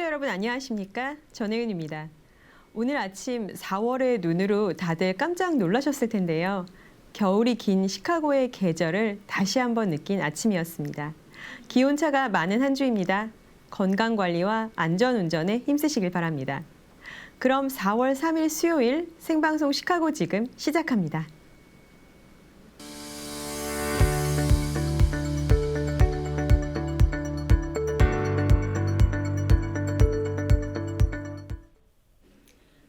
여러분 안녕하십니까? 전혜은입니다. 오늘 아침 4월의 눈으로 다들 깜짝 놀라셨을 텐데요. 겨울이 긴 시카고의 계절을 다시 한번 느낀 아침이었습니다. 기온차가 많은 한 주입니다. 건강관리와 안전운전에 힘쓰시길 바랍니다. 그럼 4월 3일 수요일 생방송 시카고 지금 시작합니다.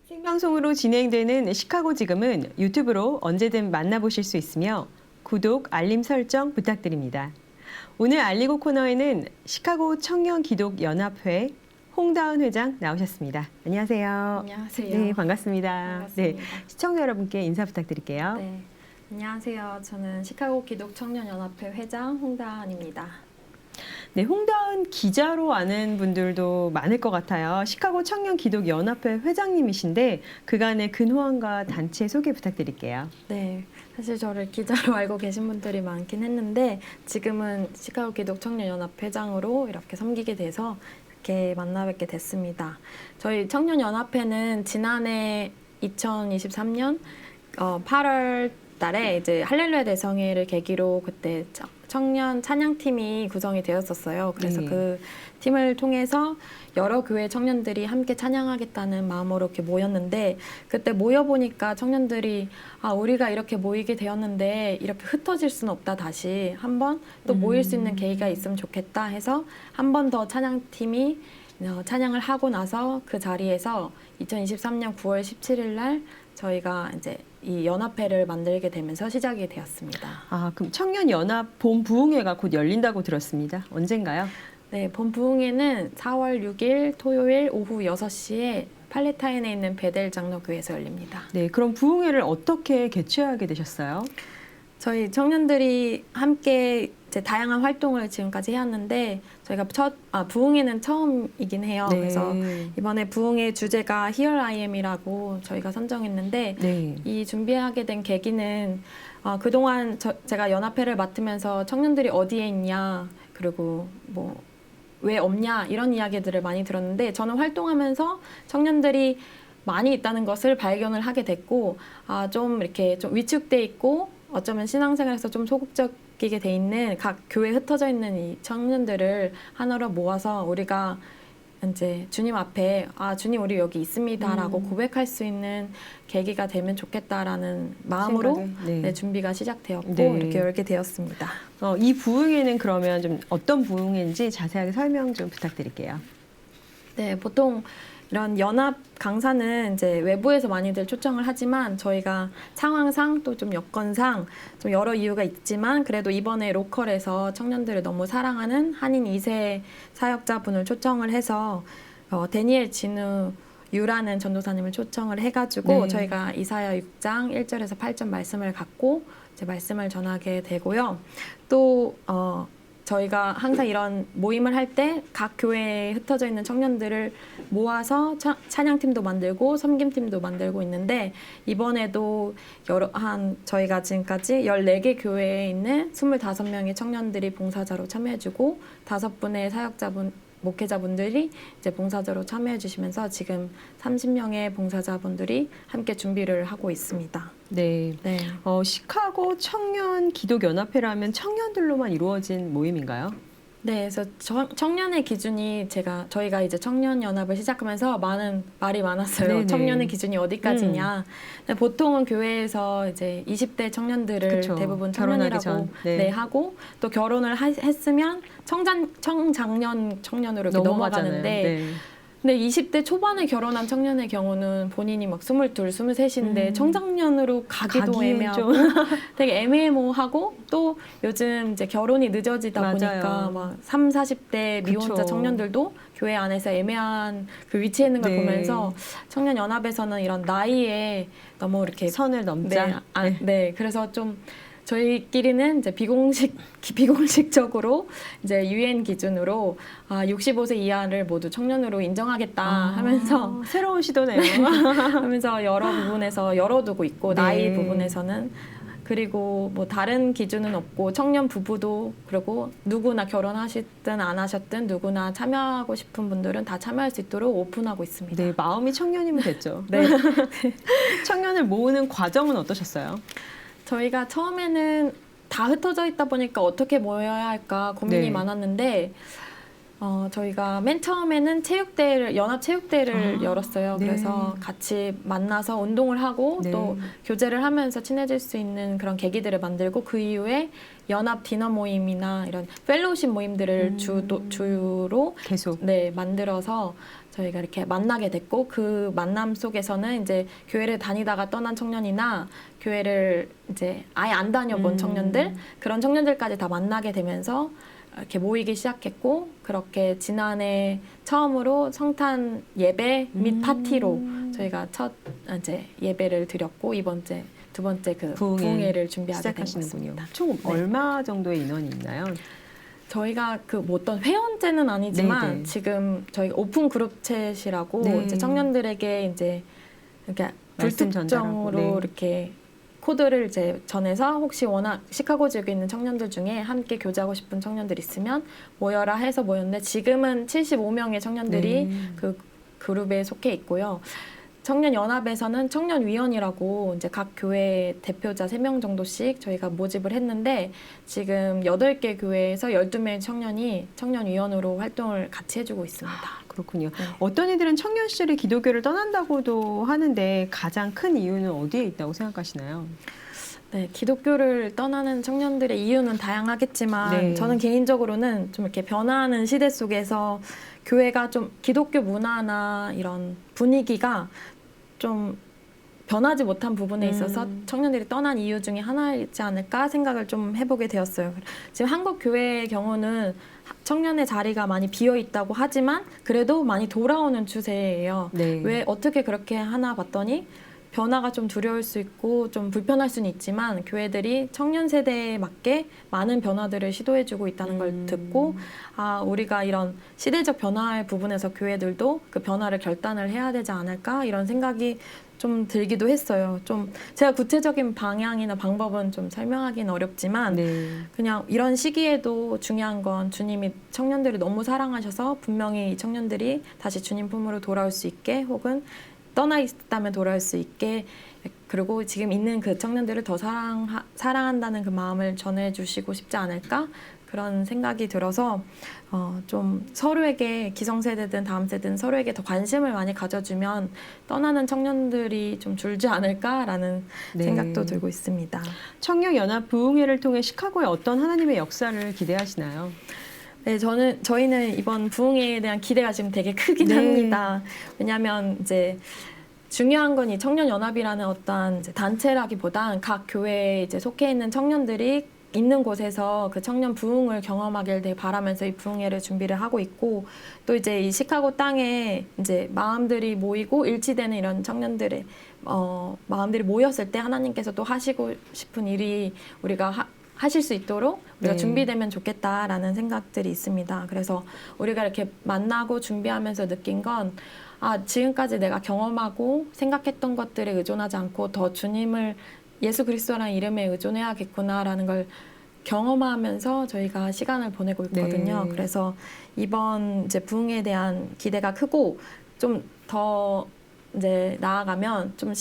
생방송으로 진행되는 시카고 지금은 유튜브로 언제든 만나보실 수 있으며 구독, 알림 설정 부탁드립니다. 오늘 알리고 코너에는 시카고 청년기독연합회 홍다은 회장 나오셨습니다. 안녕하세요. 안녕하세요. 네, 반갑습니다. 반갑습니다. 네, 시청자 여러분께 인사 부탁드릴게요. 네, 안녕하세요. 저는 시카고 기독청년연합회 회장 홍다은입니다. 네, 홍다은 기자로 아는 분들도 많을 것 같아요. 시카고 청년기독연합회 회장님이신데 그간의 근황과 단체 소개 부탁드릴게요. 네, 사실 저를 기자로 알고 계신 분들이 많긴 했는데 지금은 시카고 기독청년연합 회장으로 이렇게 섬기게 돼서 이렇게 만나 뵙게 됐습니다. 저희 청년연합회는 지난해 2023년 8월 달에 이제 할렐루야 대성회를 계기로 그때 청년 찬양팀이 구성이 되었었어요. 그래서 네. 그 팀을 통해서 여러 교회 청년들이 함께 찬양하겠다는 마음으로 이렇게 모였는데 그때 모여보니까 청년들이 우리가 이렇게 모이게 되었는데 이렇게 흩어질 수는 없다. 다시 한번 또 모일 수 있는 계기가 있으면 좋겠다 해서 한 번 더 찬양팀이 찬양을 하고 나서 그 자리에서 2023년 9월 17일 날 저희가 이제 이 연합회를 만들게 되면서 시작이 되었습니다. 그럼 청년연합 봄부흥회가 곧 열린다고 들었습니다. 언젠가요? 네, 본 부흥회는 4월 6일 토요일 오후 6시에 팔레타인에 있는 베델 장로교회에서 열립니다. 네, 그럼 부흥회를 어떻게 개최하게 되셨어요? 저희 청년들이 함께 이제 다양한 활동을 지금까지 해왔는데 저희가 부흥회는 처음이긴 해요. 네. 그래서 이번에 부흥회 주제가 Here I Am이라고 저희가 선정했는데 네. 이 준비하게 된 계기는 그동안 제가 연합회를 맡으면서 청년들이 어디에 있냐 그리고 뭐 왜 없냐 이런 이야기들을 많이 들었는데 저는 활동하면서 청년들이 많이 있다는 것을 발견을 하게 됐고 좀 이렇게 좀 위축돼 있고 어쩌면 신앙생활에서 좀 소극적이게 돼 있는 각 교회에 흩어져 있는 이 청년들을 하나로 모아서 우리가 이제 주님 앞에 주님 우리 여기 있습니다라고 고백할 수 있는 계기가 되면 좋겠다라는 마음으로 네. 준비가 시작되었고 네. 이렇게 열게 되었습니다. 이 부흥회는 그러면 좀 어떤 부흥회인지 자세하게 설명 좀 부탁드릴게요. 네, 보통 이런 연합 강사는 이제 외부에서 많이들 초청을 하지만 저희가 상황상 또 좀 여건상 좀 여러 이유가 있지만 그래도 이번에 로컬에서 청년들을 너무 사랑하는 한인 2세 사역자분을 초청을 해서 데니엘 진우 유라는 전도사님을 초청을 해가지고 네. 저희가 이사야 6장 1절에서 8절 말씀을 갖고 이제 말씀을 전하게 되고요. 또 저희가 항상 이런 모임을 할 때 각 교회에 흩어져 있는 청년들을 모아서 찬양팀도 만들고 섬김팀도 만들고 있는데 이번에도 저희가 지금까지 14개 교회에 있는 25명의 청년들이 봉사자로 참여해주고 5분의 목회자분들이 이제 봉사자로 참여해 주시면서 지금 30명의 봉사자분들이 함께 준비를 하고 있습니다. 네. 네. 시카고 청년기독연합회라면 청년들로만 이루어진 모임인가요? 네, 그래서 청년의 기준이 저희가 이제 청년연합을 시작하면서 말이 많았어요. 네네. 청년의 기준이 어디까지냐. 근데 보통은 교회에서 이제 20대 청년들을 그쵸. 대부분 결혼하기 청년이라고 전. 네. 하고 또 결혼을 했으면 청장년 청년으로 이렇게 넘어가는데 네. 근데 20대 초반에 결혼한 청년의 경우는 본인이 막 22, 23인데 청장년으로 가기도 가기엔 애매하고 되게 애매모호하고 또 요즘 이제 결혼이 늦어지다 맞아요. 보니까 막 3, 40대 미혼자 그쵸. 청년들도 교회 안에서 애매한 그 위치에 있는 걸 네. 보면서 청년연합에서는 이런 나이에 너무 이렇게 선을 넘자. 네, 그래서 좀 저희끼리는 이제 비공식적으로 이제 UN 기준으로 65세 이하를 모두 청년으로 인정하겠다 하면서 새로운 시도네요. 하면서 여러 부분에서 열어두고 있고 네. 나이 부분에서는 그리고 뭐 다른 기준은 없고 청년 부부도 그리고 누구나 결혼하셨든 안 하셨든 누구나 참여하고 싶은 분들은 다 참여할 수 있도록 오픈하고 있습니다. 네, 마음이 청년이면 됐죠. 네. 청년을 모으는 과정은 어떠셨어요? 저희가 처음에는 다 흩어져 있다 보니까 어떻게 모여야 할까 고민이 네. 많았는데 저희가 맨 처음에는 체육대회를 연합 체육대회를 열었어요. 네. 그래서 같이 만나서 운동을 하고 네. 또 교제를 하면서 친해질 수 있는 그런 계기들을 만들고 그 이후에 연합 디너 모임이나 이런 펠로우십 모임들을 주로 계속. 네, 만들어서 저희가 이렇게 만나게 됐고 그 만남 속에서는 이제 교회를 다니다가 떠난 청년이나 교회를 이제 아예 안 다녀본 청년들 그런 청년들까지 다 만나게 되면서 이렇게 모이기 시작했고 그렇게 지난해 처음으로 성탄 예배 및 파티로 저희가 첫 이제 예배를 드렸고 두 번째 그 부흥회를 준비하게 된 시작하시는군요. 것입니다. 총 네. 얼마 정도의 인원이 있나요? 저희가 그 뭐 어떤 회원제는 아니지만 네네. 지금 저희 오픈 그룹 챗이라고 네. 이제 청년들에게 이제 이렇게 말씀 불특정으로 전달하고, 네. 이렇게 코드를 이제 전해서 혹시 워낙 시카고 지역에 있는 청년들 중에 함께 교제하고 싶은 청년들 있으면 모여라 해서 모였는데 지금은 75명의 청년들이 네. 그 그룹에 속해 있고요. 청년연합에서는 청년위원이라고 이제 각 교회 대표자 3명 정도씩 저희가 모집을 했는데 지금 8개 교회에서 12명의 청년이 청년위원으로 활동을 같이 해주고 있습니다. 그렇군요. 네. 어떤 이들은 청년 시절에 기독교를 떠난다고도 하는데 가장 큰 이유는 어디에 있다고 생각하시나요? 네, 기독교를 떠나는 청년들의 이유는 다양하겠지만 네. 저는 개인적으로는 좀 이렇게 변화하는 시대 속에서 교회가 좀 기독교 문화나 이런 분위기가 좀 변하지 못한 부분에 있어서 청년들이 떠난 이유 중에 하나이지 않을까 생각을 좀 해보게 되었어요. 지금 한국 교회의 경우는 청년의 자리가 많이 비어 있다고 하지만 그래도 많이 돌아오는 추세예요. 네. 왜 어떻게 그렇게 하나 봤더니 변화가 좀 두려울 수 있고 좀 불편할 수는 있지만 교회들이 청년 세대에 맞게 많은 변화들을 시도해주고 있다는 걸 듣고 아 우리가 이런 시대적 변화의 부분에서 교회들도 그 변화를 결단을 해야 되지 않을까 이런 생각이 좀 들기도 했어요. 좀 제가 구체적인 방향이나 방법은 좀 설명하기는 어렵지만 네. 그냥 이런 시기에도 중요한 건 주님이 청년들을 너무 사랑하셔서 분명히 이 청년들이 다시 주님 품으로 돌아올 수 있게 혹은 떠나 있다면 돌아올 수 있게 그리고 지금 있는 그 청년들을 더 사랑한다는 그 마음을 전해주시고 싶지 않을까 그런 생각이 들어서 좀 서로에게 기성세대든 다음 세대든 서로에게 더 관심을 많이 가져주면 떠나는 청년들이 좀 줄지 않을까라는 네. 생각도 들고 있습니다. 청년연합 부흥회를 통해 시카고의 어떤 하나님의 역사를 기대하시나요? 네, 저희는 이번 부흥회에 대한 기대가 지금 되게 크긴 네. 합니다. 왜냐하면 이제 중요한 건 이 청년연합이라는 어떠한 이제 단체라기보단 각 교회에 이제 속해 있는 청년들이 있는 곳에서 그 청년 부흥을 경험하길 되게 바라면서 이 부흥회를 준비를 하고 있고 또 이제 이 시카고 땅에 이제 마음들이 모이고 일치되는 이런 청년들의 마음들이 모였을 때 하나님께서 또 하시고 싶은 일이 우리가 하실 수 있도록 우리가 네. 준비되면 좋겠다라는 생각들이 있습니다. 그래서 우리가 이렇게 만나고 준비하면서 느낀 건 지금까지 내가 경험하고 생각했던 것들에 의존하지 않고 더 주님을 예수 그리스도라는 이름에 의존해야겠구나라는 걸 경험하면서 저희가 시간을 보내고 있거든요. 네. 그래서 이번 이제 부흥에 대한 기대가 크고 좀 더 이제 나아가면 좀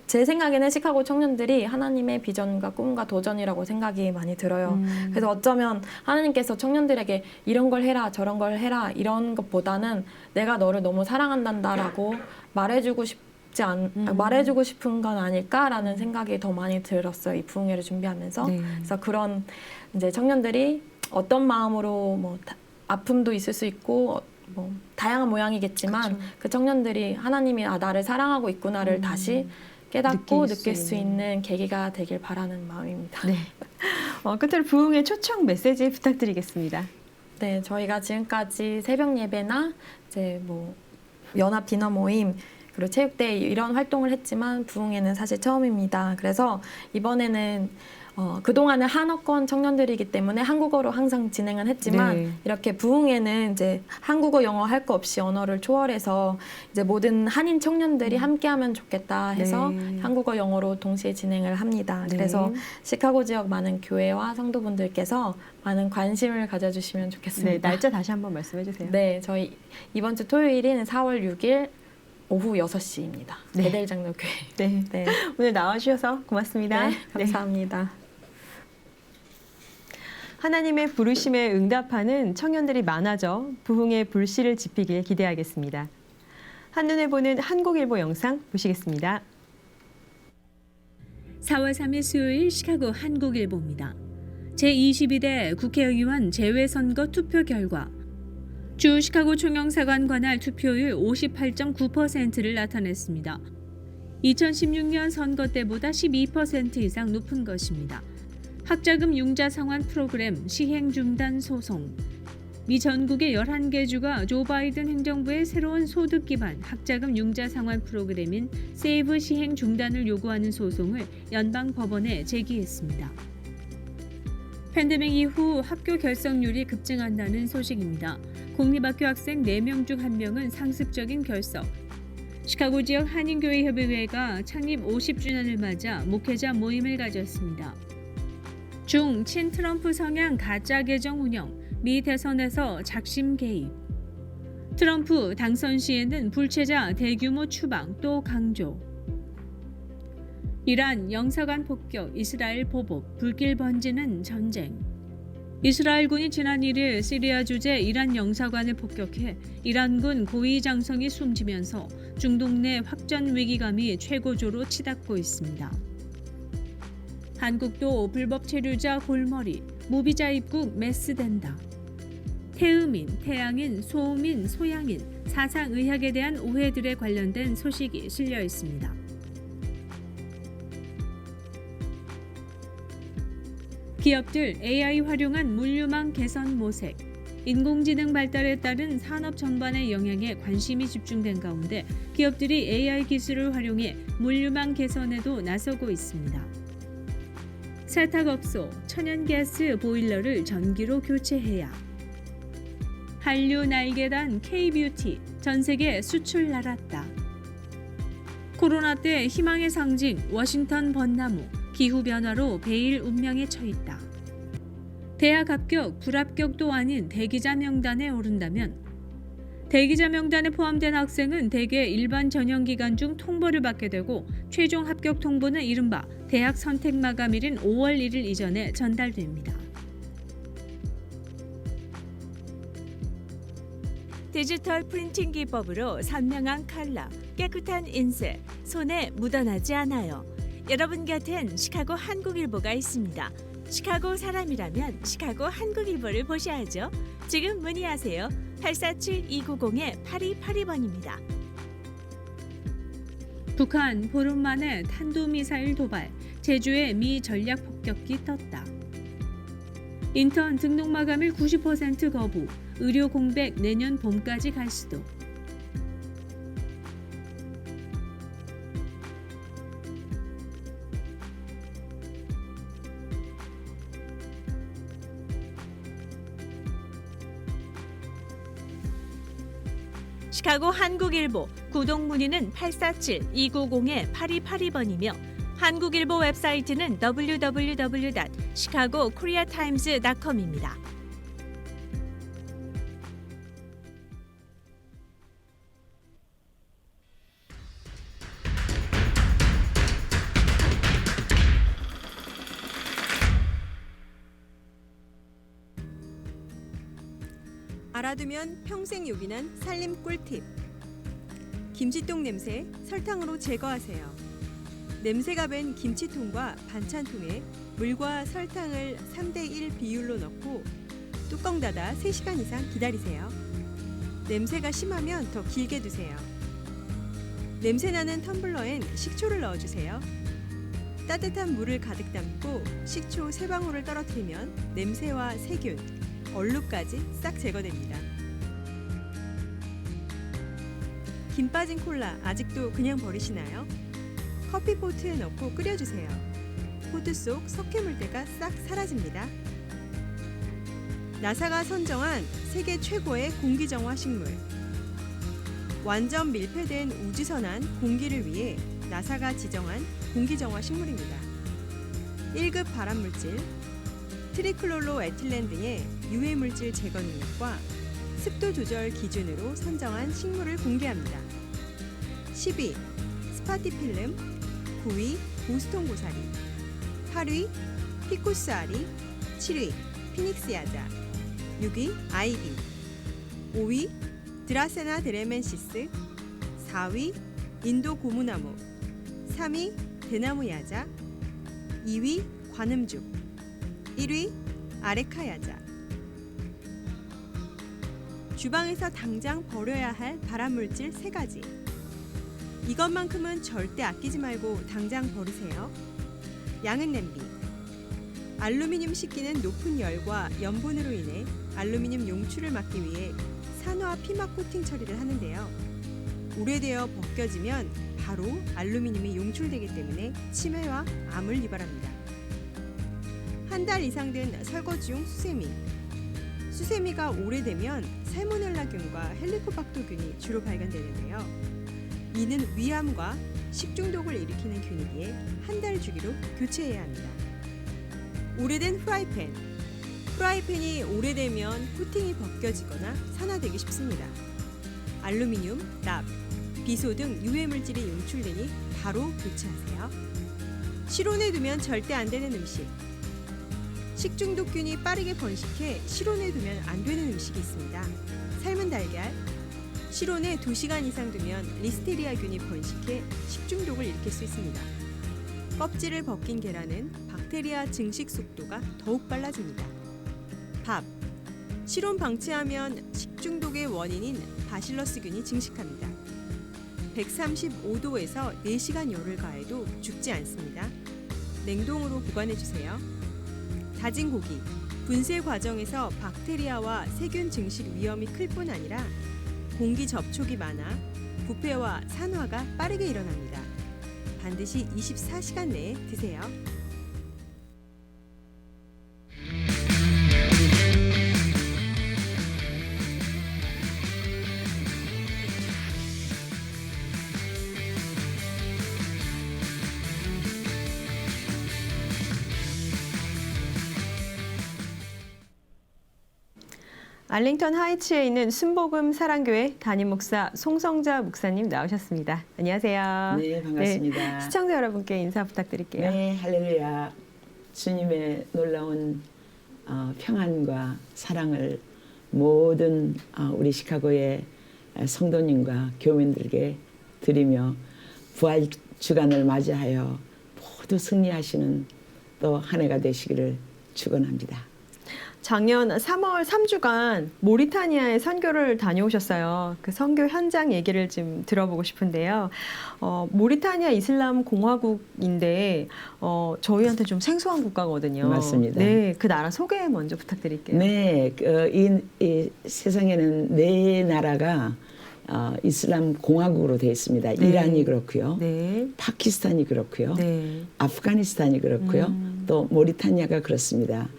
제 생각에는 시카고 청년들이 하나님의 비전과 꿈과 도전이라고 생각이 많이 들어요. 그래서 어쩌면 하나님께서 청년들에게 이런 걸 해라 저런 걸 해라 이런 것보다는 내가 너를 너무 사랑한단다라고 말해주고 싶은 건 아닐까라는 생각이 더 많이 들었어요. 이 부흥회를 준비하면서. 네. 그래서 그런 이제 청년들이 어떤 마음으로 뭐 아픔도 있을 수 있고 뭐 다양한 모양이겠지만 그쵸. 그 청년들이 하나님이 나를 사랑하고 있구나를 다시 깨닫고 느낄 수 있는 계기가 되길 바라는 마음입니다. 네. 끝으로 부흥회 초청 메시지 부탁드리겠습니다. 네, 저희가 지금까지 새벽 예배나 이제 뭐 연합 디너 모임 그리고 체육대회 이런 활동을 했지만 부흥회는 사실 처음입니다. 그래서 이번에는 그동안은 한어권 청년들이기 때문에 한국어로 항상 진행은 했지만 네. 이렇게 부흥회는 이제 한국어, 영어 할 거 없이 언어를 초월해서 이제 모든 한인 청년들이 함께하면 좋겠다 해서 네. 한국어, 영어로 동시에 진행을 합니다. 네. 그래서 시카고 지역 많은 교회와 성도분들께서 많은 관심을 가져주시면 좋겠습니다. 네, 날짜 다시 한번 말씀해 주세요. 네, 저희 이번 주 토요일인 4월 6일 오후 6시입니다. 네. 베델장로교회. 네. 네, 오늘 나와주셔서 고맙습니다. 네, 감사합니다. 하나님의 부르심에 응답하는 청년들이 많아져 부흥의 불씨를 지피길 기대하겠습니다. 한눈에 보는 한국일보 영상 보시겠습니다. 4월 3일 수요일 시카고 한국일보입니다. 제22대 국회의원 재외선거 투표 결과 주 시카고 총영사관 관할 투표율 58.9%를 나타냈습니다. 2016년 선거 때보다 12% 이상 높은 것입니다. 학자금 융자 상환 프로그램 시행 중단 소송. 미 전국의 11개 주가 조 바이든 행정부의 새로운 소득 기반 학자금 융자 상환 프로그램인 세이브 시행 중단을 요구하는 소송을 연방 법원에 제기했습니다. 팬데믹 이후 학교 결석률이 급증한다는 소식입니다. 공립학교 학생 4명 중 1명은 상습적인 결석. 시카고 지역 한인교회협의회가 창립 50주년을 맞아 목회자 모임을 가졌습니다. 중 친트럼프 성향 가짜 계정 운영, 미 대선에서 작심 개입. 트럼프 당선 시에는 불체자 대규모 추방 또 강조. 이란 영사관 폭격, 이스라엘 보복, 불길 번지는 전쟁. 이스라엘군이 지난 1일 시리아 주재 이란 영사관을 폭격해 이란군 고위 장성이 숨지면서 중동 내 확전 위기감이 최고조로 치닫고 있습니다. 한국도 불법 체류자 골머리, 무비자 입국 메스된다. 태음인, 태양인, 소음인, 소양인, 사상의학에 대한 오해들에 관련된 소식이 실려 있습니다. 기업들 AI 활용한 물류망 개선 모색. 인공지능 발달에 따른 산업 전반의 영향에 관심이 집중된 가운데 기업들이 AI 기술을 활용해 물류망 개선에도 나서고 있습니다. 세탁업소, 천연가스 보일러를 전기로 교체해야. 한류 날개단 K-뷰티, 전 세계 수출 날았다. 코로나 때 희망의 상징 워싱턴 벚나무, 기후변화로 베일 운명에 처했다. 대학 합격, 불합격도 아닌 대기자 명단에 오른다면 대기자 명단에 포함된 학생은 대개 일반 전형기간 중 통보를 받게 되고 최종 합격 통보는 이른바 대학 선택 마감일인 5월 1일 이전에 전달됩니다. 디지털 프린팅 기법으로 선명한 컬러, 깨끗한 인쇄, 손에 묻어나지 않아요. 여러분 곁엔 시카고 한국일보가 있습니다. 시카고 사람이라면 시카고 한국일보를 보셔야죠. 지금 문의하세요. 847-290-8282번입니다. 북한 보름 만에 탄도미사일 도발, 제주에 미 전략 폭격기 떴다. 인턴 등록 마감일 90% 거부, 의료 공백 내년 봄까지 갈 수도. 시카고 한국일보 구독 문의는 847-290-8282번이며 한국일보 웹사이트는 www.chicagokoreatimes.com입니다. 알아두면 평생 요긴한 살림 꿀팁. 김치통 냄새 설탕으로 제거하세요. 냄새가 밴 김치통과 반찬통에 물과 설탕을 3대1 비율로 넣고 뚜껑 닫아 3시간 이상 기다리세요. 냄새가 심하면 더 길게 두세요. 냄새나는 텀블러엔 식초를 넣어주세요. 따뜻한 물을 가득 담고 식초 3방울을 떨어뜨리면 냄새와 세균, 얼룩까지 싹 제거됩니다. 김 빠진 콜라 아직도 그냥 버리시나요? 커피포트에 넣고 끓여주세요. 포드 속 석회물대가 싹 사라집니다. 나사가 선정한 세계 최고의 공기정화 식물. 완전 밀폐된 우주선안 공기를 위해 나사가 지정한 공기정화 식물입니다. 1급 발암물질, 트리클로로 에틸렌 등의 유해물질 제거 능력과 습도 조절 기준으로 선정한 식물을 공개합니다. 10위 스파티필름, 9위 보스톤 고사리, 8위 피쿠스 아리, 7위 피닉스 야자, 6위 아이비, 5위 드라세나 드레멘시스, 4위 인도 고무나무, 3위 대나무 야자, 2위 관음죽, 1위 아레카 야자. 주방에서 당장 버려야 할 발암물질 3가지. 이것만큼은 절대 아끼지 말고 당장 버리세요. 양은 냄비. 알루미늄 식기는 높은 열과 염분으로 인해 알루미늄 용출을 막기 위해 산화 피막 코팅 처리를 하는데요. 오래되어 벗겨지면 바로 알루미늄이 용출되기 때문에 치매와 암을 유발합니다. 한 달 이상 된 설거지용 수세미. 수세미가 오래되면 살모넬라균과 헬리코박터균이 주로 발견되는데요. 이는 위암과 식중독을 일으키는 균이기에 한 달 주기로 교체해야 합니다. 오래된 프라이팬. 프라이팬이 오래되면 코팅이 벗겨지거나 산화되기 쉽습니다. 알루미늄, 납, 비소 등 유해물질이 용출되니 바로 교체하세요. 실온에 두면 절대 안 되는 음식. 식중독균이 빠르게 번식해 실온에 두면 안 되는 음식이 있습니다. 삶은 달걀. 실온에 2시간 이상 두면 리스테리아균이 번식해 식중독을 일으킬 수 있습니다. 껍질을 벗긴 계란은 박테리아 증식 속도가 더욱 빨라집니다. 밥. 실온 방치하면 식중독의 원인인 바실러스균이 증식합니다. 135도에서 4시간 열을 가해도 죽지 않습니다. 냉동으로 보관해 주세요. 다진 고기. 분쇄 과정에서 박테리아와 세균 증식 위험이 클 뿐 아니라 공기 접촉이 많아 부패와 산화가 빠르게 일어납니다. 반드시 24시간 내에 드세요. 알링턴 하이츠에 있는 순복음 사랑교회 담임 목사 송성자 목사님 나오셨습니다. 안녕하세요. 네, 반갑습니다. 네, 시청자 여러분께 인사 부탁드릴게요. 네, 할렐루야. 주님의 놀라운 평안과 사랑을 모든 우리 시카고의 성도님과 교민들에게 드리며 부활 주간을 맞이하여 모두 승리하시는 또 한 해가 되시기를 축원합니다. 작년 3월 3주간 모리타니아에 선교를 다녀오셨어요. 그 선교 현장 얘기를 좀 들어보고 싶은데요. 모리타니아 이슬람 공화국인데 저희한테 좀 생소한 국가거든요. 맞습니다. 네, 그 나라 소개 먼저 부탁드릴게요. 네, 이 세상에는 4나라가 이슬람 공화국으로 되어 있습니다. 네. 이란이 그렇고요. 네. 파키스탄이 그렇고요. 네. 아프가니스탄이 그렇고요. 또 모리타니아가 그렇습니다.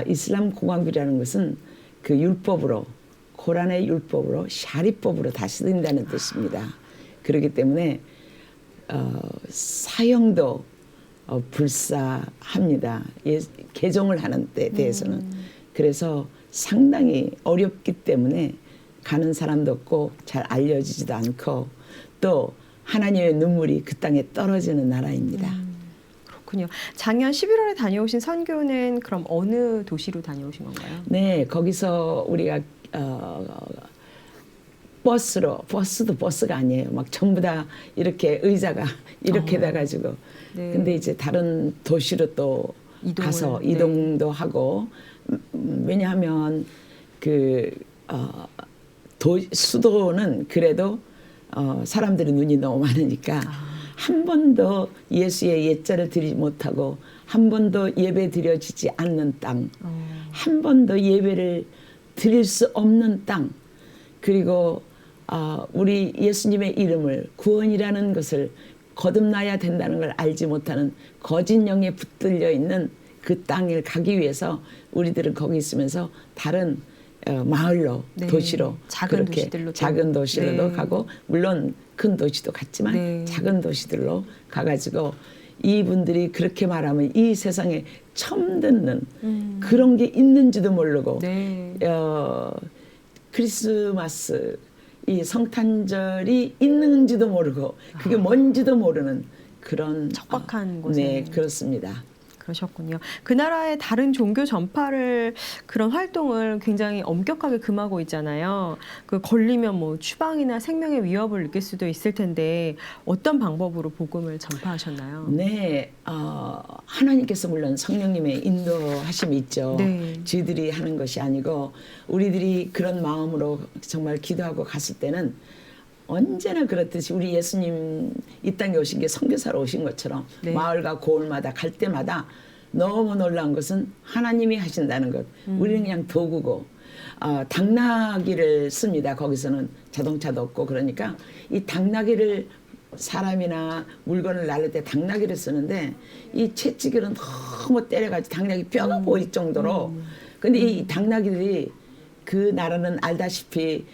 이슬람 공화국이라는 것은 그 율법으로 코란의 율법으로 샤리법으로 다스린다는 뜻입니다. 그렇기 때문에 사형도 불사합니다. 개종을 하는 때 대해서는. 그래서 상당히 어렵기 때문에 가는 사람도 없고 잘 알려지지도 않고 또 하나님의 눈물이 그 땅에 떨어지는 나라입니다. 그렇군요. 작년 11월에 다녀오신 선교는 그럼 어느 도시로 다녀오신 건가요? 네, 거기서 우리가 버스도 버스가 아니에요. 막 전부 다 이렇게 의자가 이렇게 돼가지고. 네. 근데 이제 다른 도시로 또 가서 네. 이동도 하고 왜냐하면 그 수도는 그래도 사람들의 눈이 너무 많으니까 한 번도 예수의 옛자를 드리지 못하고 한 번도 예배 드려지지 않는 땅, 한 번도 예배를 드릴 수 없는 땅, 그리고 우리 예수님의 이름을 구원이라는 것을 거듭나야 된다는 걸 알지 못하는 거짓 영에 붙들려 있는 그 땅을 가기 위해서 우리들은 거기 있으면서 다른 마을로 네. 도시로 작은 그렇게 도시들로 작은 도시로도 네. 가고 물론 큰 도시도 갔지만 네. 작은 도시들로 가가지고 이분들이 그렇게 말하면 이 세상에 처음 듣는 그런 게 있는지도 모르고 네. 크리스마스 이 성탄절이 있는지도 모르고 그게 뭔지도 모르는 그런 척박한 곳에. 네, 그렇습니다. 그러셨군요. 그 나라의 다른 종교 전파를 그런 활동을 굉장히 엄격하게 금하고 있잖아요. 그 걸리면 뭐 추방이나 생명의 위협을 느낄 수도 있을 텐데 어떤 방법으로 복음을 전파하셨나요? 네, 하나님께서 물론 성령님의 인도하심이 있죠. 네. 저희들이 하는 것이 아니고 우리들이 그런 마음으로 정말 기도하고 갔을 때는 언제나 그렇듯이 우리 예수님 이 땅에 오신 게 선교사로 오신 것처럼 네. 마을과 고을마다 갈 때마다 너무 놀라운 것은 하나님이 하신다는 것. 우리는 그냥 도구고 당나귀를 씁니다. 거기서는 자동차도 없고 그러니까 이 당나귀를 사람이나 물건을 날릴 때 당나귀를 쓰는데 이 채찍으로 너무 때려가지고 당나귀 뼈가 보일 정도로 근데 이 당나귀들이 그 나라는 알다시피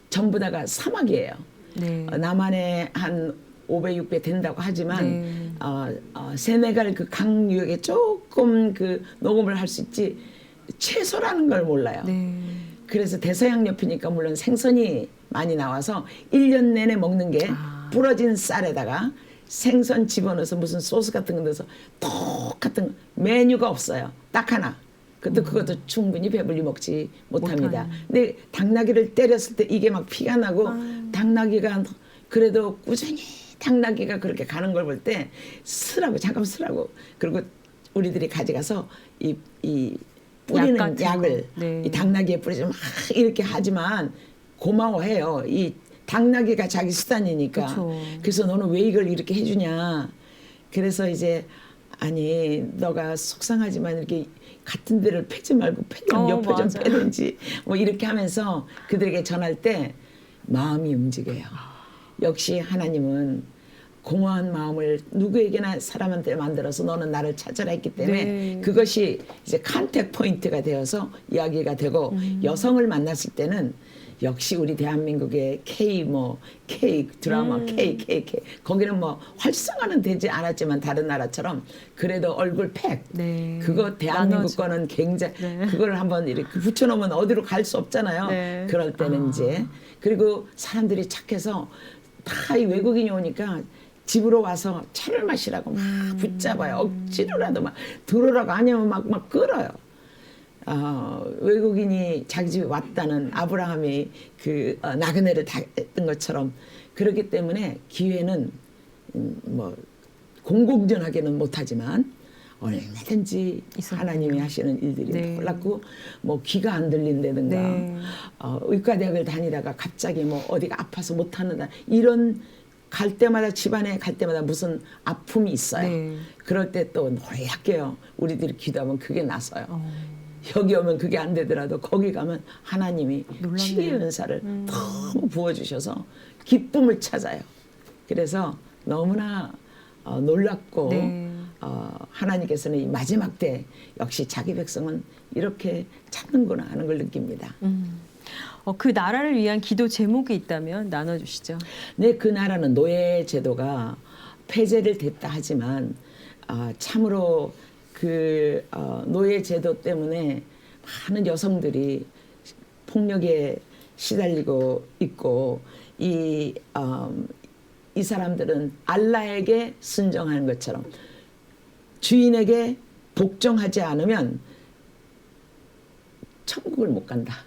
전부 다가 사막이에요. 네. 남한에 한 5배, 6배 된다고 하지만 네. 세네갈 그 강유역에 조금 그 녹음을 할 수 있지 채소라는 걸 몰라요. 네. 그래서 대서양 옆이니까 물론 생선이 많이 나와서 1년 내내 먹는 게 부러진 쌀에다가 생선 집어넣어서 무슨 소스 같은 거 넣어서 똑같은 메뉴가 없어요. 딱 하나. 그것도 충분히 배불리 먹지 못합니다. 못하는. 근데 당나귀를 때렸을 때 이게 막 피가 나고 당나귀가 그래도 꾸준히 당나귀가 그렇게 가는 걸 볼 때 쓰라고 잠깐 쓰라고 그리고 우리들이 가져가서 이 뿌리는 같은 약을 거. 네. 이 당나귀에 뿌리지 막 이렇게 하지만 고마워해요. 이 당나귀가 자기 수단이니까. 그쵸. 그래서 너는 왜 이걸 이렇게 해주냐. 그래서 이제 아니 너가 속상하지만 이렇게 같은 데를 패지 말고 패면 옆에 좀 맞아요. 패든지 뭐 이렇게 하면서 그들에게 전할 때 마음이 움직여요. 역시 하나님은 공허한 마음을 누구에게나 사람한테 만들어서 너는 나를 찾아라 했기 때문에 네. 그것이 이제 컨택 포인트가 되어서 이야기가 되고 여성을 만났을 때는 역시 우리 대한민국의 K 드라마 K 거기는 뭐 활성화는 되지 않았지만 다른 나라처럼 그래도 얼굴 팩 네. 그거 대한민국 나눠져. 거는 굉장히 네. 그걸 한번 이렇게 붙여놓으면 어디로 갈 수 없잖아요. 네. 그럴 때는 이제 그리고 사람들이 착해서 다 이 외국인이 오니까 집으로 와서 차를 마시라고 막 붙잡아요. 억지로라도 막 들어라고 아니면 막 끌어요. 외국인이 자기 집에 왔다는 아브라함이 그 나그네를 다 했던 것처럼 그렇기 때문에 기회는 뭐 공공전하게는 못하지만 얼마든지 있었군요. 하나님이 하시는 일들이 네. 놀랍고 뭐 귀가 안 들린다든가 네. 의과대학을 다니다가 갑자기 뭐 어디가 아파서 못하는다 이런 갈 때마다 집안에 갈 때마다 무슨 아픔이 있어요. 네. 그럴 때 또 놀랍게요. 우리들이 기도하면 그게 나서요. 여기 오면 그게 안 되더라도 거기 가면 하나님이 놀랍네요. 치유의 은사를 너무 부어주셔서 기쁨을 찾아요. 그래서 너무나 놀랍고 네. 하나님께서는 이 마지막 때 역시 자기 백성은 이렇게 찾는구나 하는 걸 느낍니다. 그 나라를 위한 기도 제목이 있다면 나눠주시죠. 네, 그 나라는 노예 제도가 폐지를 됐다 하지만 참으로 그 노예 제도 때문에 많은 여성들이 폭력에 시달리고 있고 이 사람들은 알라에게 순종하는 것처럼 주인에게 복종하지 않으면 천국을 못 간다.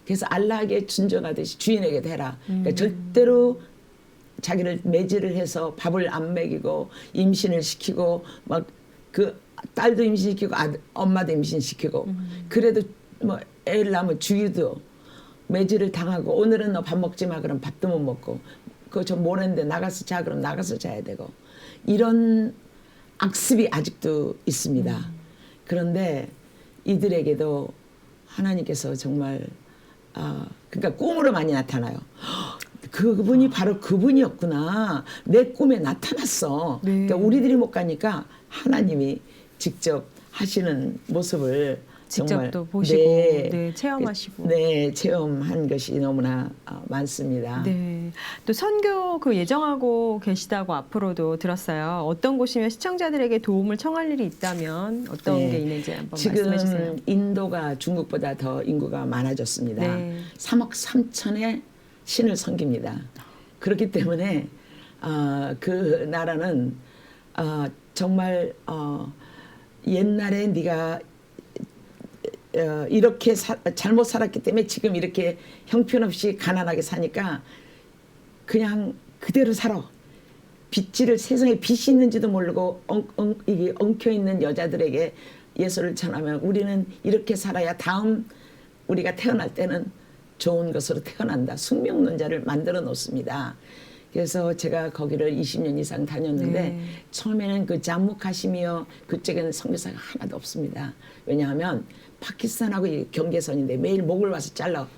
그래서 알라에게 순종하듯이 주인에게 대라. 그러니까 절대로 자기를 매질을 해서 밥을 안 먹이고 임신을 시키고 막 그 딸도 임신시키고 엄마도 임신시키고 그래도 뭐 애를 낳으면 주유도 매질을 당하고 오늘은 너 밥 먹지 마 그럼 밥도 못 먹고 그거 좀 모레인데 나가서 자 그럼 나가서 자야 되고 이런 악습이 아직도 있습니다. 그런데 이들에게도 하나님께서 정말 그러니까 꿈으로 많이 나타나요. 그분이 바로 그분이었구나. 내 꿈에 나타났어. 네. 그러니까 우리들이 못 가니까 하나님이 직접 하시는 모습을 직접 정말 또 보시고 네, 체험하시고 네, 체험한 것이 너무나 많습니다. 네. 또 선교 그 예정하고 계시다고 앞으로도 들었어요. 어떤 곳이면 시청자들에게 도움을 청할 일이 있다면 어떤 네. 게 있는지 한번 말씀해 주세요. 지금 인도가 중국보다 더 인구가 많아졌습니다. 네. 3억 3천의 신을 섬깁니다. 그렇기 때문에 그 나라는 정말 옛날에 네가 이렇게 잘못 살았기 때문에 지금 이렇게 형편없이 가난하게 사니까 그냥 그대로 살아. 빚지를 세상에 빚이 있는지도 모르고 이게 엉켜있는 여자들에게 예수를 전하면 우리는 이렇게 살아야 다음 우리가 태어날 때는 좋은 것으로 태어난다. 숙명론자를 만들어 놓습니다. 그래서 제가 거기를 20년 이상 다녔는데 네. 처음에는 그 잠무 카시미어 그쪽에는 선교사가 하나도 없습니다. 왜냐하면 파키스탄하고 이 경계선인데 매일 목을 와서 잘라.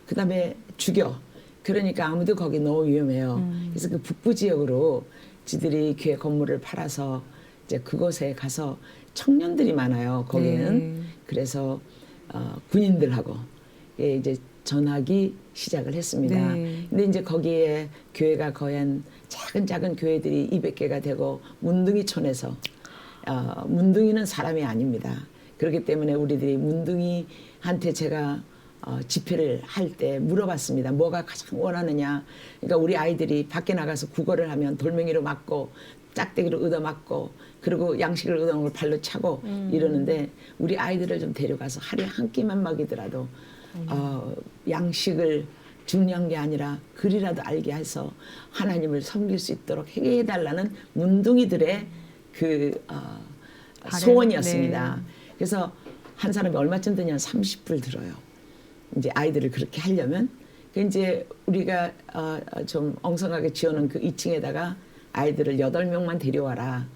그 다음에 죽여. 그러니까 아무도 거기 너무 위험해요. 그래서 그 북부 지역으로 지들이 교회 건물을 팔아서 이제 그곳에 가서 청년들이 많아요. 거기는. 네. 그래서 군인들하고 이제 전하기 시작을 했습니다. 네. 근데 이제 거기에 교회가 거의 한 작은 교회들이 200개가 되고 문둥이촌에서 문둥이는 사람이 아닙니다. 그렇기 때문에 우리들이 문둥이한테 제가 집회를 할 때 물어봤습니다. 뭐가 가장 원하느냐. 그러니까 우리 아이들이 밖에 나가서 국어를 하면 돌멩이로 맞고 짝대기로 얻어맞고 그리고 양식을 얻어놓은 걸 발로 차고 이러는데 우리 아이들을 좀 데려가서 하루에 한 끼만 먹이더라도 양식을 중요한 게 아니라 글이라도 알게 해서 하나님을 섬길 수 있도록 해달라는 문둥이들의 그 소원이었습니다. 네. 그래서 한 사람이 얼마쯤 드냐 30불 들어요. 이제 아이들을 그렇게 하려면 그 이제 우리가 좀 엉성하게 지어놓은 그 2층에다가 아이들을 8명만 데려와라.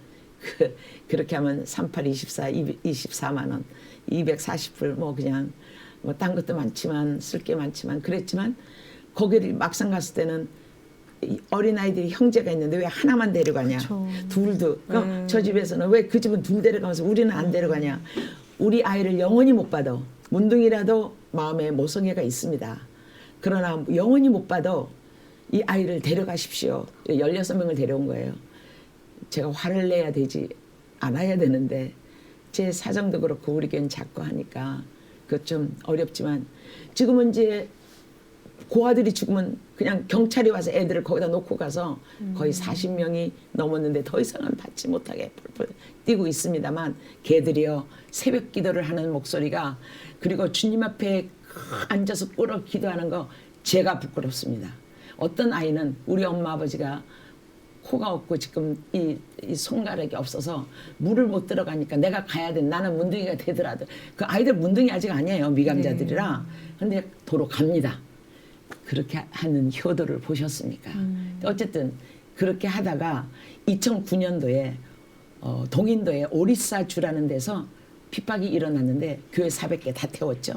그렇게 하면 38, 24, 24만 원, 240불 뭐 그냥 뭐 딴 것도 많지만 쓸 게 많지만 그랬지만 거기를 막상 갔을 때는 어린아이들이 형제가 있는데 왜 하나만 데려가냐. 그쵸. 둘도. 저 집에서는 왜 그 집은 둘 데려가면서 우리는 안 데려가냐. 우리 아이를 영원히 못 받아. 문둥이라도 마음에 모성애가 있습니다. 그러나 영원히 못 받아 이 아이를 데려가십시오. 16명을 데려온 거예요. 제가 화를 내야 되지 않아야 되는데 제 사정도 그렇고 우리 교회는 작고 하니까 그것 좀 어렵지만 지금은 이제 고아들이 죽으면 그냥 경찰이 와서 애들을 거기다 놓고 가서 거의 40명이 넘었는데 더 이상은 받지 못하게 펄펄 뛰고 있습니다만 걔들이요 새벽 기도를 하는 목소리가 그리고 주님 앞에 앉아서 꿇어 기도하는 거 제가 부끄럽습니다. 어떤 아이는 우리 엄마 아버지가 코가 없고 지금 이 손가락이 없어서 물을 못 들어가니까 내가 가야 돼. 나는 문둥이가 되더라도 그 아이들 문둥이 아직 아니에요. 미감자들이라. 근데 도로 갑니다. 그렇게 하는 효도를 보셨습니까? 어쨌든 그렇게 하다가 2009년도에 동인도에 오리사 주라는 데서 핍박이 일어났는데 교회 400개 다 태웠죠.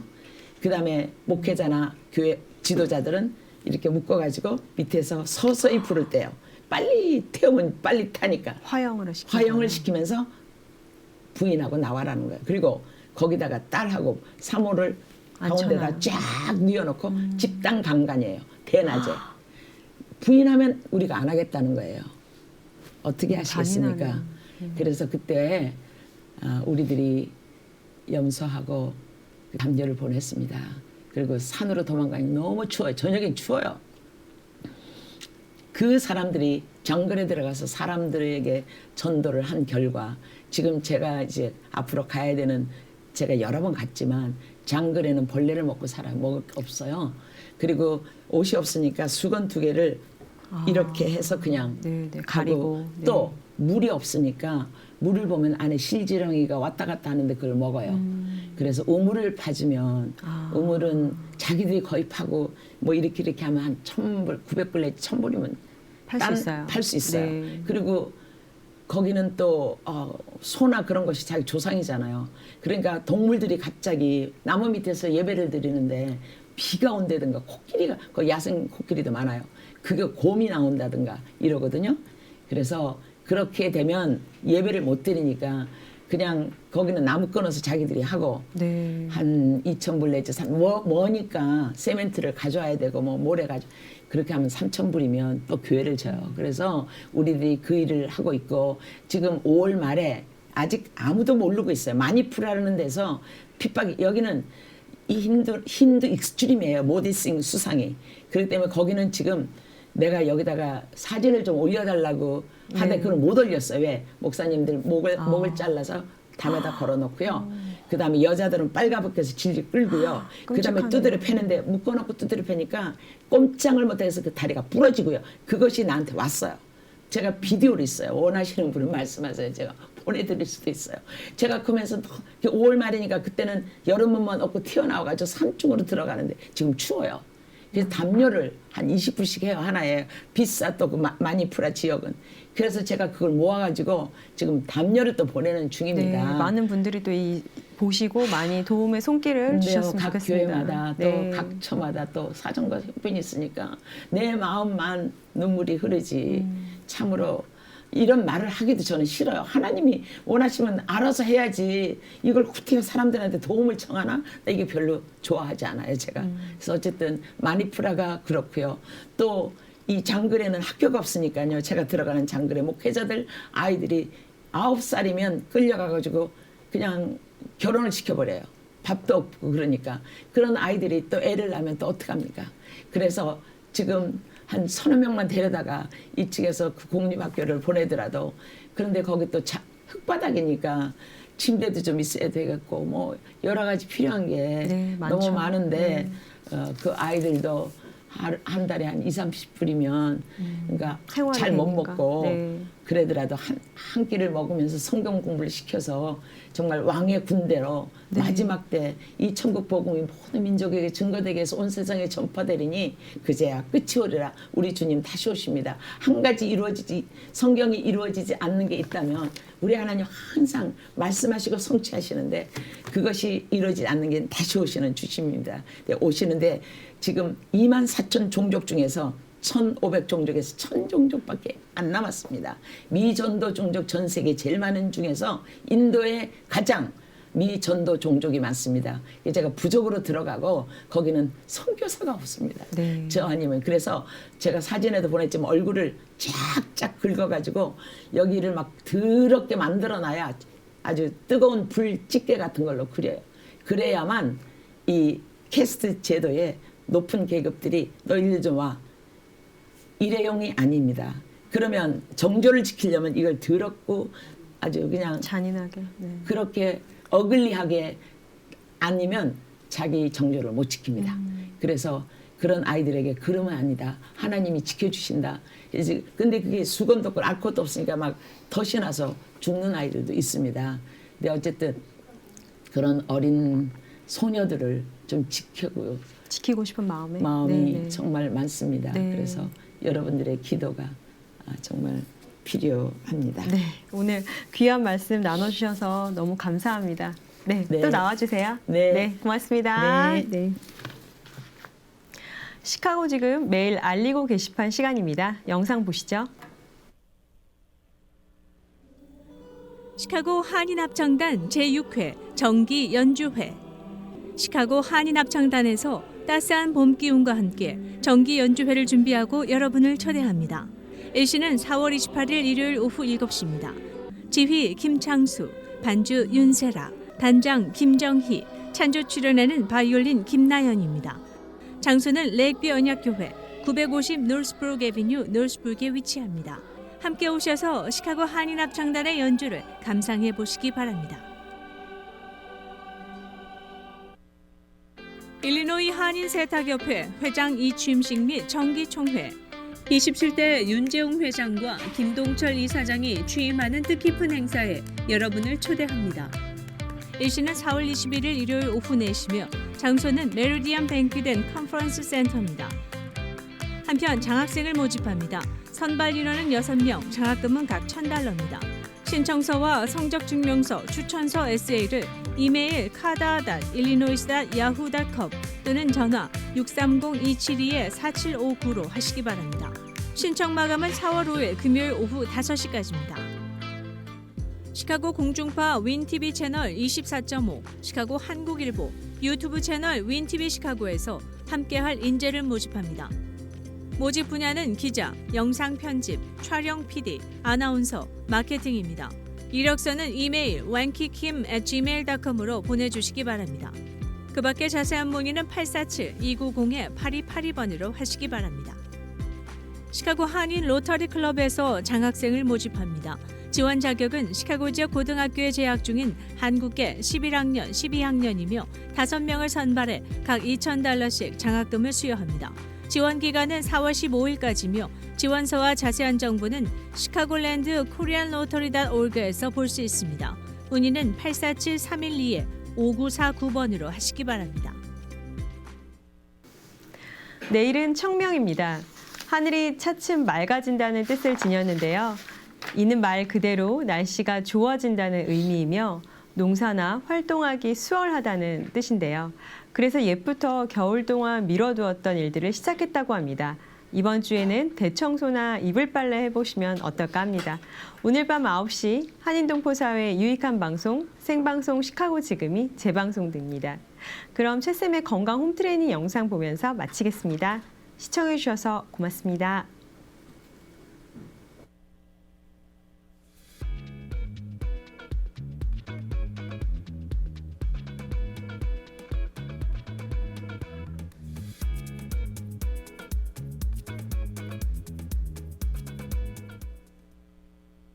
그 다음에 목회자나 교회 지도자들은 이렇게 묶어가지고 밑에서 서서히 불을 떼요. 빨리 태우면 빨리 타니까. 화형을 시키면서 부인하고 나와라는 거예요. 그리고 거기다가 딸하고 사모를 가운데다 쫙 뉘어놓고 집단 강간이에요. 대낮에. 부인하면 우리가 안 하겠다는 거예요. 어떻게 하시겠습니까? 그래서 그때 우리들이 염소하고 담요를 보냈습니다. 그리고 산으로 도망가니 너무 추워요. 저녁엔 추워요. 그 사람들이 정글에 들어가서 사람들에게 전도를 한 결과 지금 제가 이제 앞으로 가야 되는 제가 여러 번 갔지만 장글에는 벌레를 먹고 살아요. 먹을 게 없어요. 그리고 옷이 없으니까 수건 2개를 이렇게 해서 그냥 가리고 또 물이 없으니까 물을 보면 안에 실지렁이가 왔다 갔다 하는데 그걸 먹어요. 그래서 우물을 파주면 우물은 자기들이 거의 파고 뭐 이렇게 하면 한 1,000불, 900불 내지 1,000불이면 팔 수 있어요. 네. 그리고 거기는 또 소나 그런 것이 자기 조상이잖아요. 그러니까 동물들이 갑자기 나무 밑에서 예배를 드리는데 비가 온다든가 코끼리가 그 야생 코끼리도 많아요. 그게 곰이 나온다든가 이러거든요. 그래서 그렇게 되면 예배를 못 드리니까 그냥 거기는 나무 끊어서 자기들이 하고 네. 한 2,000불 내지 뭐니까 세멘트를 가져와야 되고 뭐 모래 가져 그렇게 하면 3,000불이면 또 교회를 져요. 그래서 우리들이 그 일을 하고 있고 지금 5월 말에 아직 아무도 모르고 있어요. 마니푸라는 데서 핍박이 여기는 이 힌두 익스트림이에요. 모디싱 수상이. 그렇기 때문에 거기는 지금 내가 여기다가 사진을 좀 올려달라고 하는데 네. 그걸 못 올렸어요. 왜? 목사님들 목을 잘라서 담에다 걸어놓고요. 그 다음에 여자들은 빨가벗겨서 질질 끌고요. 그 다음에 끔찍하네요. 두드려 패는데 묶어놓고 두드려 패니까 꼼짝을 못해서 그 다리가 부러지고요. 그것이 나한테 왔어요. 제가 비디오로 있어요. 원하시는 분은 말씀하세요. 제가 보내드릴 수도 있어요. 제가 그러면서 5월 말이니까 그때는 여름옷만 얻고 튀어나와가지고 산중으로 들어가는데 지금 추워요. 그래서 담요를 한 20불씩 해요. 하나에. 비싸 또 그 마니푸라 지역은. 그래서 제가 그걸 모아가지고 지금 담요를 또 보내는 네, 중입니다. 많은 분들이 또 보시고 많이 도움의 손길을 주셨으면 각 좋겠습니다. 교회마다 네. 또 각 처마다 또 사정과 형편이 있으니까 내 마음만 눈물이 흐르지 참으로 이런 말을 하기도 저는 싫어요. 하나님이 원하시면 알아서 해야지 이걸 어떻게 사람들한테 도움을 청하나? 나 이게 별로 좋아하지 않아요. 제가. 그래서 어쨌든 마니푸라가 그렇고요. 또 이 장글에는 학교가 없으니까요. 제가 들어가는 장글에 목회자들 아이들이 9살이면 끌려가가지고 그냥 결혼을 시켜버려요. 밥도 없고 그러니까. 그런 아이들이 또 애를 낳으면 또 어떡합니까? 그래서 지금 한 서너 명만 데려다가 이쪽에서 그 공립학교를 보내더라도 그런데 거기 또 흙바닥이니까 침대도 좀 있어야 되겠고 뭐 여러 가지 필요한 게 네, 많죠. 너무 많은데 그 아이들도 한 달에 한 20-30불이면 그러니까 생활이 잘 못 되니까. 먹고 네. 그래더라도 한 끼를 먹으면서 성경 공부를 시켜서 정말 왕의 군대로 네. 마지막 때 이 천국 복음이 모든 민족에게 증거되게 해서 온 세상에 전파되리니 그제야 끝이 오리라. 우리 주님 다시 오십니다. 한 가지 성경이 이루어지지 않는 게 있다면 우리 하나님 항상 말씀하시고 성취하시는데 그것이 이루어지지 않는 게 다시 오시는 주님입니다. 오시는데 지금 24,000 종족 중에서 1,500 종족에서 1,000 종족밖에 안 남았습니다. 미전도 종족 전 세계 제일 많은 중에서 인도에 가장 미전도 종족이 많습니다. 제가 부족으로 들어가고 거기는 선교사가 없습니다. 네. 저 아니면 그래서 제가 사진에도 보냈지만 얼굴을 쫙쫙 긁어가지고 여기를 막 더럽게 만들어놔야 아주 뜨거운 불집게 같은 걸로 그려요. 그래야만 이 캐스트 제도에 높은 계급들이 너희들 좀 와. 일회용이 아닙니다. 그러면 정조를 지키려면 이걸 더럽고 아주 그냥 잔인하게. 네. 그렇게 어글리하게 아니면 자기 정조를 못 지킵니다. 그래서 그런 아이들에게 그러면 아니다. 하나님이 지켜주신다. 근데 그게 수건도 없고 알 것도 없으니까 막 덫이 나서 죽는 아이들도 있습니다. 근데 어쨌든 그런 어린 소녀들을 좀 지키고 싶은 마음이 마음이 정말 많습니다. 네. 그래서 여러분들의 기도가 정말 필요합니다. 네, 오늘 귀한 말씀 나눠주셔서 너무 감사합니다. 네, 네. 또 나와주세요. 네. 고맙습니다. 네. 시카고 지금 매일 알리고 게시판 시간입니다. 영상 보시죠. 시카고 한인합창단 제6회 정기 연주회. 시카고 한인합창단에서 따스한 봄 기운과 함께 정기 연주회를 준비하고 여러분을 초대합니다. 일시는 4월 28일 일요일 오후 7시입니다. 지휘 김창수, 반주 윤세라, 단장 김정희, 찬조 출연하는 바이올린 김나연입니다. 장소는 레이크뷰 언약교회 950 노스브룩 애비뉴 노스브룩에 위치합니다. 함께 오셔서 시카고 한인합창단의 연주를 감상해 보시기 바랍니다. 일리노이 한인세탁협회 회장 이취임식 및 정기총회 27대 윤재웅 회장과 김동철 이사장이 취임하는 뜻깊은 행사에 여러분을 초대합니다. 일시는 4월 21일 일요일 오후 4시며 장소는 메리디안 뱅퀴드 앤 컨퍼런스 센터입니다. 한편 장학생을 모집합니다. 선발 인원은 6명, 장학금은 각 $1,000입니다. 신청서와 성적증명서, 추천서 에세이를 이메일 kada.illinois.yahoo.com 또는 전화 630-272-4759로 하시기 바랍니다. 신청 마감은 4월 5일 금요일 오후 5시까지입니다. 시카고 공중파 윈TV 채널 24.5, 시카고 한국일보, 유튜브 채널 윈TV 시카고에서 함께할 인재를 모집합니다. 모집 분야는 기자, 영상 편집, 촬영 PD, 아나운서, 마케팅입니다. 이력서는 이메일 wankikim@gmail.com으로 보내주시기 바랍니다. 그 밖에 자세한 문의는 847-290-8282번으로 하시기 바랍니다. 시카고 한인 로터리 클럽에서 장학생을 모집합니다. 지원 자격은 시카고 지역 고등학교에 재학 중인 한국계 11학년, 12학년이며 5명을 선발해 각 $2,000씩 장학금을 수여합니다. 지원 기간은 4월 15일까지며 지원서와 자세한 정보는 시카고랜드 코리안로터리.org에서 볼 수 있습니다. 문의는 847-312-5949번으로 하시기 바랍니다. 내일은 청명입니다. 하늘이 차츰 맑아진다는 뜻을 지녔는데요. 이는 말 그대로 날씨가 좋아진다는 의미이며 농사나 활동하기 수월하다는 뜻인데요. 그래서 옛부터 겨울 동안 미뤄두었던 일들을 시작했다고 합니다. 이번 주에는 대청소나 이불 빨래 해보시면 어떨까 합니다. 오늘 밤 9시 한인동포사회 유익한 방송, 생방송 시카고 지금이 재방송됩니다. 그럼 최쌤의 건강 홈트레이닝 영상 보면서 마치겠습니다. 시청해주셔서 고맙습니다.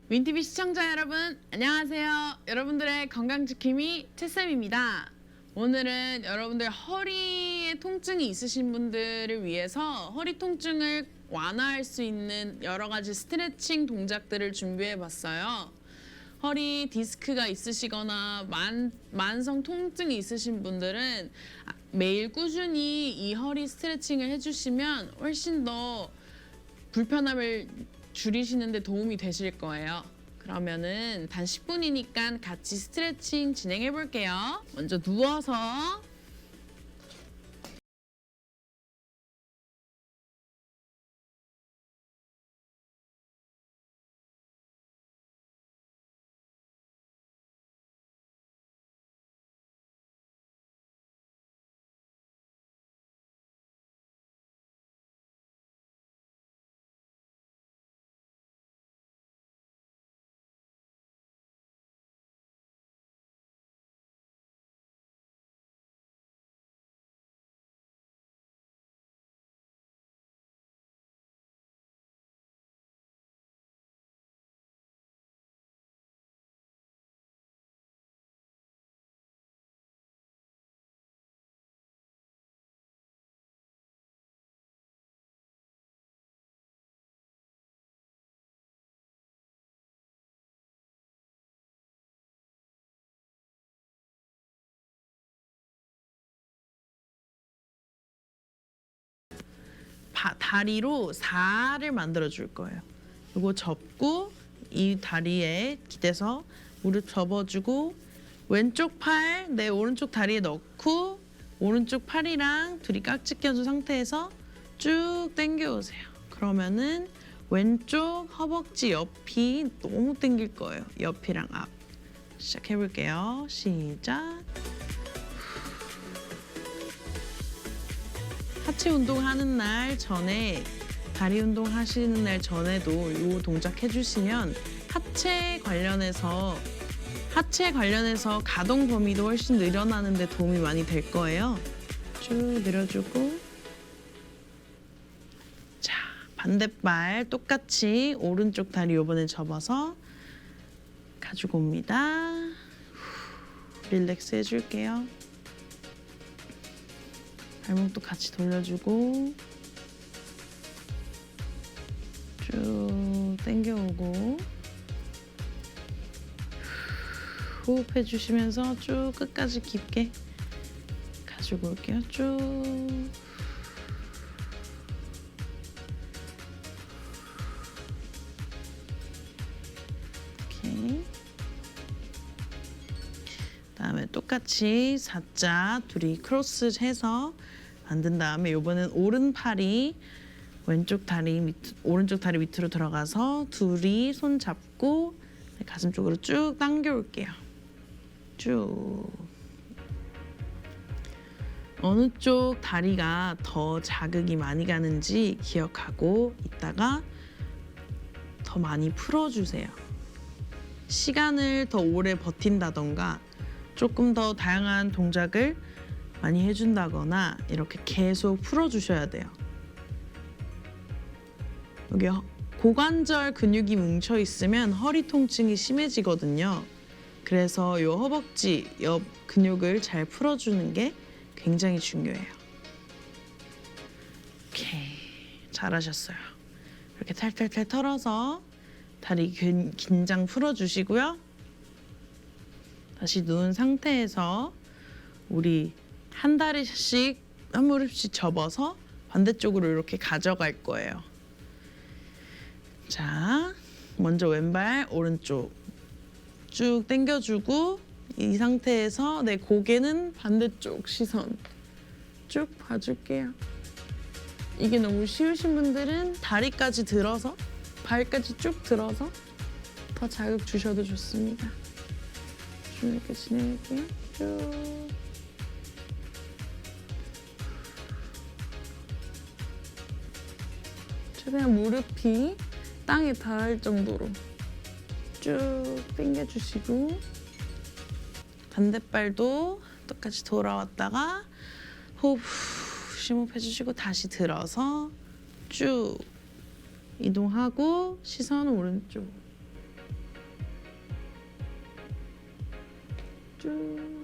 윈TV 시청자 여러분, 안녕하세요. 여러분들의 건강지킴이 채쌤입니다. 오늘은 여러분들 허리에 통증이 있으신 분들을 위해서 허리 통증을 완화할 수 있는 여러 가지 스트레칭 동작들을 준비해 봤어요. 허리 디스크가 있으시거나 만성 통증이 있으신 분들은 매일 꾸준히 이 허리 스트레칭을 해주시면 훨씬 더 불편함을 줄이시는 데 도움이 되실 거예요. 그러면은 단 10분이니까 같이 스트레칭 진행해 볼게요. 먼저 누워서 다리로 4를 만들어 줄 거예요. 이거 접고 이 다리에 기대서 무릎 접어주고 왼쪽 팔 내 오른쪽 다리에 넣고 오른쪽 팔이랑 둘이 깍지 껴준 상태에서 쭉 당겨 오세요. 그러면은 왼쪽 허벅지 옆이 너무 당길 거예요. 옆이랑 앞. 시작해 볼게요. 시작. 하체 운동하는 날 전에 다리 운동 하시는 날 전에도 이 동작 해주시면 하체 관련해서 가동 범위도 훨씬 늘어나는 데 도움이 많이 될 거예요. 쭉 늘어주고 자 반대발 똑같이 오른쪽 다리 이번엔 접어서 가지고 옵니다. 릴렉스 해줄게요. 발목도 같이 돌려주고 쭉 당겨오고 호흡해 주시면서 쭉 끝까지 깊게 가지고 올게요. 쭉 이렇게 그다음에 똑같이 4자 둘이 크로스 해서 만든 다음에 이번엔 오른팔이 오른쪽 다리 밑으로 들어가서 둘이 손 잡고 가슴 쪽으로 쭉 당겨 올게요. 쭉. 어느 쪽 다리가 더 자극이 많이 가는지 기억하고 있다가 더 많이 풀어주세요. 시간을 더 오래 버틴다던가 조금 더 다양한 동작을 많이 해준다거나 이렇게 계속 풀어주셔야 돼요. 여기 고관절 근육이 뭉쳐 있으면 허리 통증이 심해지거든요. 그래서 이 허벅지 옆 근육을 잘 풀어주는 게 굉장히 중요해요. 오케이, 잘하셨어요. 이렇게 탈탈탈 털어서 다리 긴장 풀어주시고요. 다시 누운 상태에서 우리 한 다리씩 한 무릎씩 접어서 반대쪽으로 이렇게 가져갈 거예요. 자, 먼저 왼발 오른쪽 쭉 당겨주고 이 상태에서 내 고개는 반대쪽 시선 쭉 봐줄게요. 이게 너무 쉬우신 분들은 다리까지 들어서 발까지 쭉 들어서 더 자극 주셔도 좋습니다. 좀 이렇게 진행할게요. 쭉. 최대한 무릎이 땅에 닿을 정도로 쭉 당겨주시고 반대발도 똑같이 돌아왔다가 호흡 심호흡해주시고 다시 들어서 쭉 이동하고 시선 오른쪽 쭉